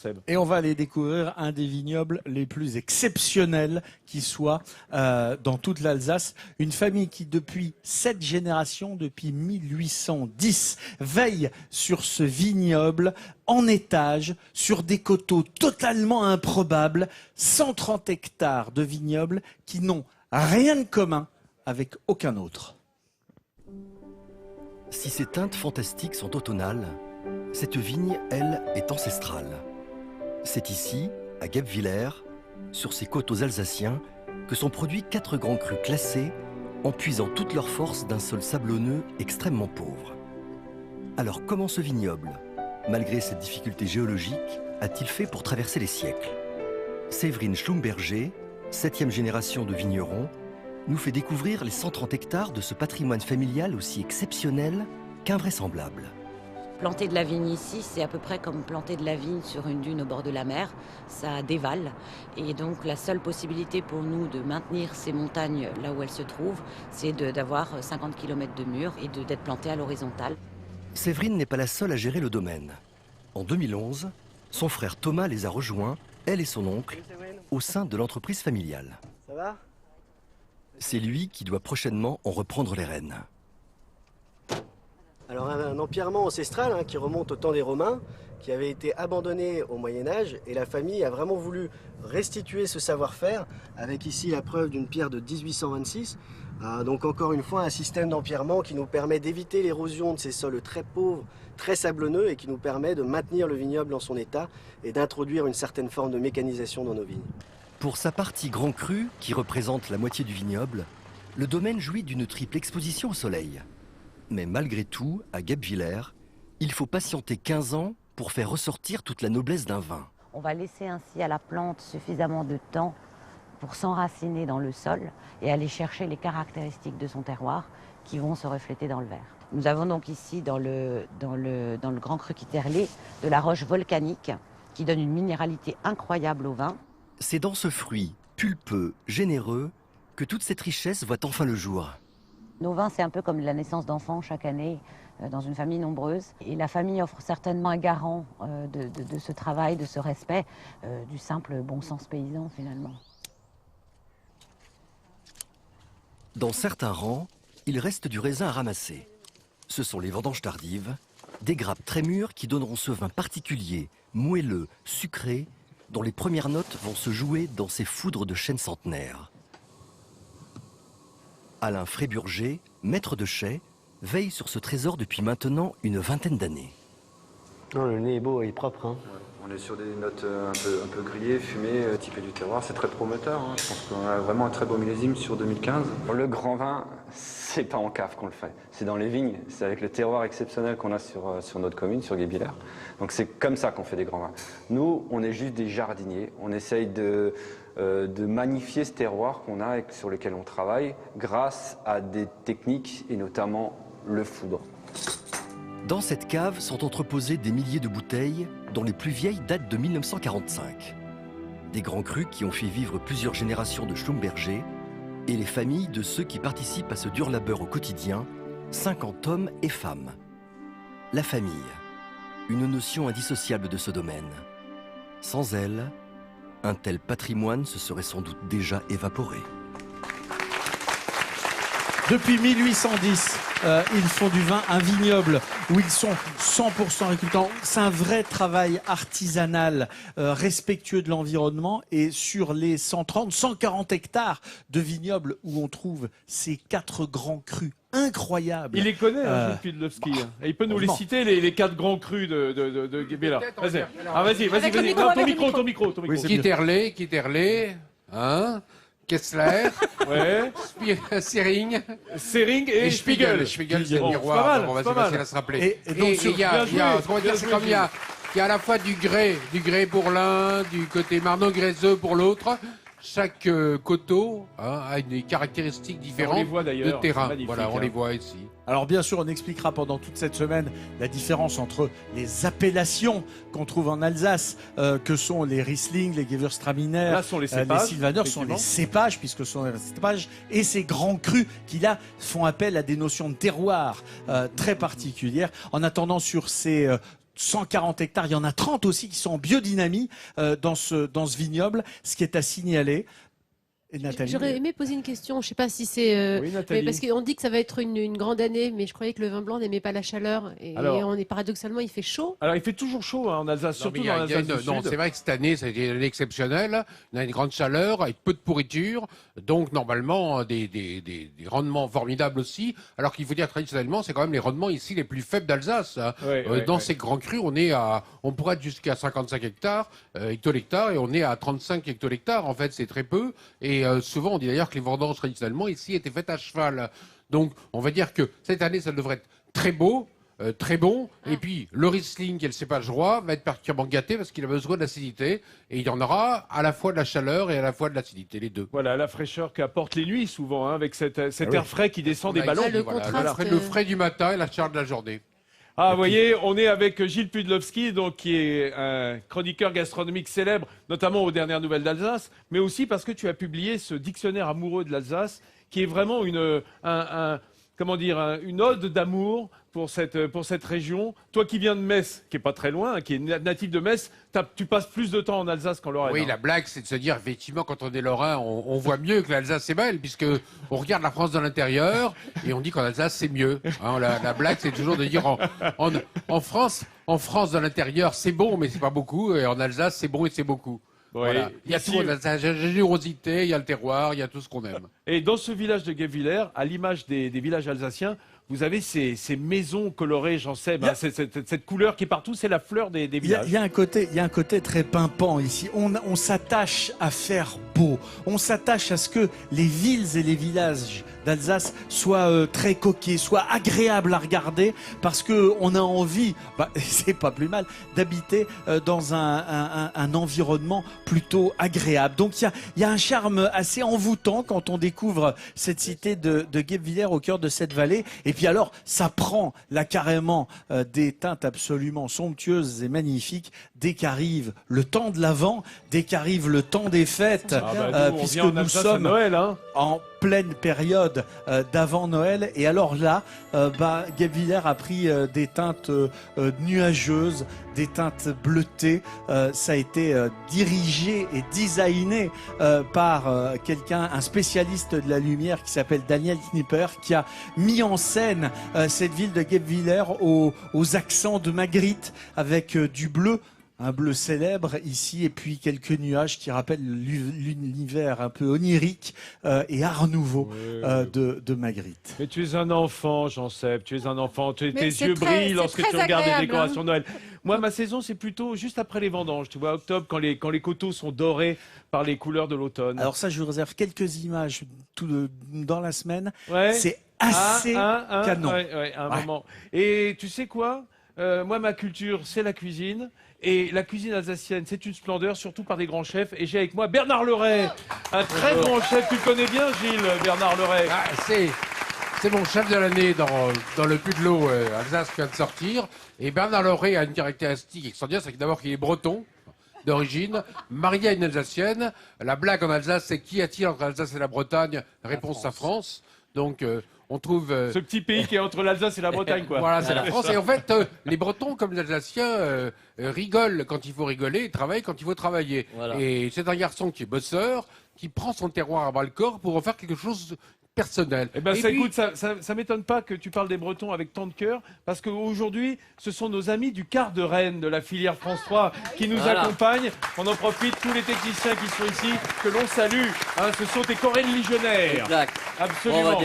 Seb. Et on va aller découvrir un des vignobles les plus exceptionnels qui soit dans toute l'Alsace. Une famille qui, depuis 7 générations, depuis 1810, veille sur ce vignoble en étage, sur des coteaux totalement improbables, 130 hectares de vignobles qui n'ont rien de commun avec aucun autre. Si ces teintes fantastiques sont automnales, cette vigne, elle, est ancestrale. C'est ici, à Guebwiller, sur ces coteaux alsaciens, que sont produits 4 grands crus classés, en puisant toute leur force d'un sol sablonneux extrêmement pauvre. Alors comment ce vignoble, malgré cette difficulté géologique, a-t-il fait pour traverser les siècles? Séverine Schlumberger, 7e génération de vigneron, nous fait découvrir les 130 hectares de ce patrimoine familial aussi exceptionnel qu'invraisemblable. Planter de la vigne ici, c'est à peu près comme planter de la vigne sur une dune au bord de la mer. Ça dévale. Et donc la seule possibilité pour nous de maintenir ces montagnes là où elles se trouvent, c'est d'avoir 50 km de murs et d'être planté à l'horizontale. Séverine n'est pas la seule à gérer le domaine. En 2011, son frère Thomas les a rejoints, elle et son oncle, au sein de l'entreprise familiale. Ça va ? C'est lui qui doit prochainement en reprendre les rênes. Alors un empierrement ancestral qui remonte au temps des Romains, qui avait été abandonné au Moyen-Âge, et la famille a vraiment voulu restituer ce savoir-faire, avec ici la preuve d'une pierre de 1826. Donc encore une fois un système d'empierrement qui nous permet d'éviter l'érosion de ces sols très pauvres, très sablonneux, et qui nous permet de maintenir le vignoble dans son état et d'introduire une certaine forme de mécanisation dans nos vignes. Pour sa partie grand cru, qui représente la moitié du vignoble, le domaine jouit d'une triple exposition au soleil. Mais malgré tout, à Guebwiller, il faut patienter 15 ans pour faire ressortir toute la noblesse d'un vin. On va laisser ainsi à la plante suffisamment de temps pour s'enraciner dans le sol et aller chercher les caractéristiques de son terroir qui vont se refléter dans le verre. Nous avons donc ici, dans le Grand Cru Quiterlé, de la roche volcanique qui donne une minéralité incroyable au vin. C'est dans ce fruit pulpeux, généreux, que toute cette richesse voit enfin le jour. Nos vins, c'est un peu comme la naissance d'enfants chaque année dans une famille nombreuse. Et la famille offre certainement un garant de ce travail, de ce respect, du simple bon sens paysan finalement. Dans certains rangs, il reste du raisin à ramasser. Ce sont les vendanges tardives, des grappes très mûres qui donneront ce vin particulier, moelleux, sucré, dont les premières notes vont se jouer dans ces foudres de chêne centenaire. Alain Fréburger, maître de chai, veille sur ce trésor depuis maintenant une vingtaine d'années. Non, le nez est beau, il est propre. Hein. On est sur des notes un peu grillées, fumées, typées du terroir. C'est très prometteur. Je pense qu'on a vraiment un très beau millésime sur 2015. Le grand vin, c'est pas en cave qu'on le fait. C'est dans les vignes. C'est avec le terroir exceptionnel qu'on a sur notre commune, sur Guebwiller. Donc c'est comme ça qu'on fait des grands vins. Nous, on est juste des jardiniers. On essaye de magnifier ce terroir qu'on a et sur lequel on travaille grâce à des techniques et notamment le foudre. Dans cette cave sont entreposées des milliers de bouteilles dont les plus vieilles datent de 1945. Des grands crus qui ont fait vivre plusieurs générations de Schlumberger et les familles de ceux qui participent à ce dur labeur au quotidien, 50 hommes et femmes. La famille, une notion indissociable de ce domaine. Sans elle, un tel patrimoine se serait sans doute déjà évaporé. Depuis 1810, ils font du vin, un vignoble où ils sont 100% agriculteurs. C'est un vrai travail artisanal, respectueux de l'environnement. Et sur les 130, 140 hectares de vignoble où on trouve ces 4 grands crus incroyables. Il les connaît, Gilles Pidlowski. Et il peut nous les citer, les 4 grands crus de Guebwiller. Vas-y. Vas-y. Ton micro. Quiterlé, hein, Kessler, ouais. Sering et Spiegel. Spiegel, c'est le miroir. C'est facile à se rappeler. Et il y a à la fois du grès pour l'un, du côté marno-gréseux pour l'autre. Chaque coteau a des caractéristiques différentes de terrain. Voilà, on les voit ici. Alors bien sûr, on expliquera pendant toute cette semaine la différence entre les appellations qu'on trouve en Alsace, que sont les Riesling, les Gewürztraminer, les Sylvaner, sont les cépages, puisque ce sont les cépages, et ces grands crus qui là font appel à des notions de terroir très particulières. En attendant, sur ces 140 hectares, il y en a 30 aussi qui sont en biodynamie dans ce vignoble, ce qui est à signaler. J'aurais aimé poser une question, je ne sais pas si c'est... Oui, Nathalie. Parce qu'on dit que ça va être une grande année, mais je croyais que le vin blanc n'aimait pas la chaleur. Et on est paradoxalement, il fait chaud. Alors, il fait toujours chaud en Alsace, surtout dans l'Alsace du Non, Sud. c'est vrai que cette année, c'est une année exceptionnelle. On a une grande chaleur, avec peu de pourriture. Donc, normalement, des rendements formidables aussi. Alors qu'il faut dire, traditionnellement, c'est quand même les rendements ici les plus faibles d'Alsace. Hein. Dans ces grands crus, on pourrait être jusqu'à 55 hectolhectares, et on est à 35 hectolhectares. En fait, c'est très peu. Et souvent, on dit d'ailleurs que les vendanges traditionnellement ici étaient faites à cheval. Donc, on va dire que cette année, ça devrait être très beau, très bon. Et puis, le Riesling et le cépage roi va être particulièrement gâté parce qu'il a besoin d'acidité. Et il y en aura à la fois de la chaleur et à la fois de l'acidité, les deux. Voilà, la fraîcheur qu'apportent les nuits souvent, hein, avec cet air frais qui descend des ballons. Le frais du matin et la chaleur de la journée. Ah, vous voyez, on est avec Gilles Pudlowski, donc, qui est un chroniqueur gastronomique célèbre, notamment aux dernières nouvelles d'Alsace, mais aussi parce que tu as publié ce dictionnaire amoureux de l'Alsace, qui est vraiment une ode d'amour pour cette région. Toi qui viens de Metz, qui est pas très loin, qui est natif de Metz, tu passes plus de temps en Alsace qu'en Lorraine. Oui, la blague, c'est de se dire, effectivement, quand on est lorrain, on voit mieux que l'Alsace est belle, puisque on regarde la France de l'intérieur et on dit qu'en Alsace c'est mieux. Hein, la blague, c'est toujours de dire en France de l'intérieur c'est bon, mais c'est pas beaucoup, et en Alsace c'est bon et c'est beaucoup. Voilà. Il y a tout, la générosité, il y a le terroir, il y a tout ce qu'on aime. Et dans ce village de Guebwiller, à l'image des villages alsaciens, vous avez ces maisons colorées, j'en sais, cette couleur qui est partout, c'est la fleur des villages. Il y a un côté très pimpant ici. On s'attache à faire beau. On s'attache à ce que les villes et les villages d'Alsace soient très coquets, soient agréables à regarder, parce que on a envie, c'est pas plus mal, d'habiter dans un environnement plutôt agréable. Donc il y a un charme assez envoûtant quand on découvre cette cité de Guebwiller au cœur de cette vallée. Et puis alors, ça prend là carrément des teintes absolument somptueuses et magnifiques dès qu'arrive le temps de l'Avent, dès qu'arrive le temps des fêtes, puisque nous sommes Noël, hein. en pleine période d'avant Noël. Et alors là, Guebwiller a pris des teintes nuageuses, des teintes bleutées. Ça a été dirigé et designé par un spécialiste de la lumière qui s'appelle Daniel Knipper, qui a mis en scène cette ville de Guebwiller aux accents de Magritte, avec du bleu. Un bleu célèbre ici, et puis quelques nuages qui rappellent l'univers un peu onirique et art nouveau de Magritte. Mais tu es un enfant, Jean-Seb, tu es un enfant. Tes yeux brillent lorsque tu regardes les décorations de Noël. Moi, ma saison, c'est plutôt juste après les vendanges. Tu vois, octobre, quand les coteaux sont dorés par les couleurs de l'automne. Alors ça, je vous réserve quelques images dans la semaine. C'est assez canon. Moment. Et tu sais quoi, moi, ma culture, c'est la cuisine. Et la cuisine alsacienne, c'est une splendeur, surtout par des grands chefs. Et j'ai avec moi Bernard Leray, un très grand chef. Tu le connais bien, Gilles, Bernard Leray. C'est mon chef de l'année dans le Puy-de-Dôme Alsace qui vient de sortir. Et Bernard Leray a une caractéristique extraordinaire, c'est d'abord qu'il est breton d'origine, marié à une Alsacienne. La blague en Alsace, c'est qui a-t-il entre l'Alsace et la Bretagne? Réponse, la France. Donc, on trouve... Ce petit pays qui est entre l'Alsace et la Bretagne, quoi. Voilà, c'est la France. Et en fait, les Bretons, comme les Alsaciens, rigolent quand il faut rigoler et travaillent quand il faut travailler. Voilà. Et c'est un garçon qui est bosseur, qui prend son terroir à bras-le-corps pour en faire quelque chose personnel. Eh ben, écoute, ça m'étonne pas que tu parles des Bretons avec tant de cœur, parce qu'aujourd'hui, ce sont nos amis du quart de Rennes de la filière France 3 qui nous accompagnent. On en profite, tous les techniciens qui sont ici, que l'on salue. Hein, ce sont tes Coréens légionnaires. Exact. Absolument.